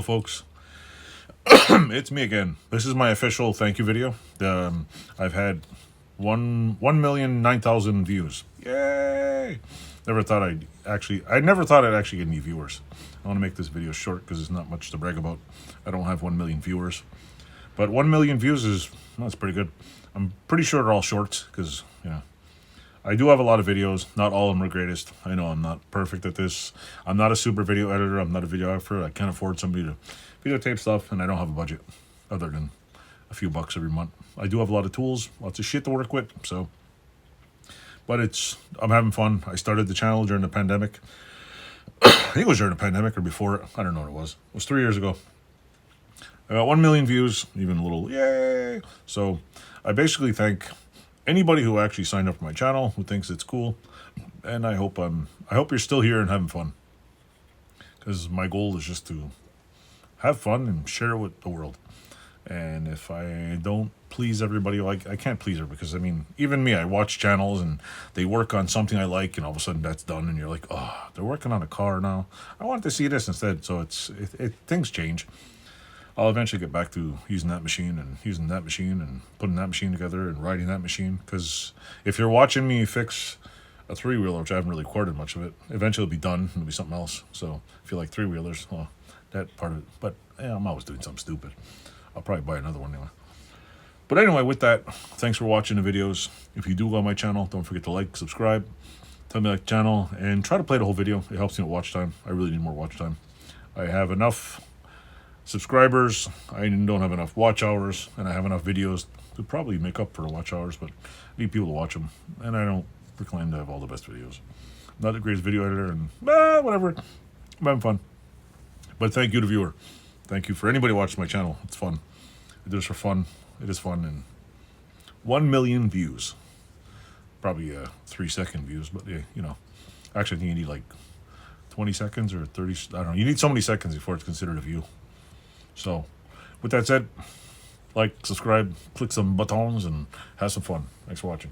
folks. It's me again. This is my official thank you video. I've had 1,009,000 views. Yay! I never thought I'd actually get any viewers. I want to make this video short because there's not much to brag about. I don't have 1 million viewers, but 1 million views that's pretty good. I'm pretty sure they're all shorts because I do have a lot of videos. Not all of them are greatest. I know I'm not perfect at this. I'm not a super video editor. I'm not a videographer. I can't afford somebody to videotape stuff, and I don't have a budget other than a few bucks every month. I do have a lot of tools, lots of shit to work with, but I'm having fun. I started the channel during the pandemic. I think it was during the pandemic or before it. I don't know what it was. It was 3 years ago. I got 1 million views, even a little yay. So I basically thank anybody who actually signed up for my channel, who thinks it's cool, and I hope you're still here and having fun, because my goal is just to have fun and share it with the world. And if I don't please everybody, I can't please her, because even me, I watch channels and they work on something I like, and all of a sudden that's done, and you're like, oh, they're working on a car now. I wanted to see this instead. So things change. I'll eventually get back to using that machine and putting that machine together and riding that machine. Because if you're watching me fix a three-wheeler, which I haven't really recorded much of it, eventually it'll be done. It'll be something else. So if you like three-wheelers, well, that part of it. But yeah, I'm always doing something stupid. I'll probably buy another one anyway. But anyway, with that, thanks for watching the videos. If you do go on my channel, don't forget to like, subscribe, tell me you like the channel, and try to play the whole video. It helps me with watch time. I really need more watch time. I have enough subscribers, I don't have enough watch hours, and I have enough videos to probably make up for the watch hours, but I need people to watch them, and I don't proclaim to have all the best videos. I'm not the greatest video editor, and whatever. I'm having fun. But thank you to viewer. Thank you for anybody watching my channel. It's fun. I do this for fun. It is fun. And 1 million views. Probably 3-second views, but yeah, actually I think you need like 20 seconds or 30, I don't know. You need so many seconds before it's considered a view. So, with that said, like, subscribe, click some buttons, and have some fun. Thanks for watching.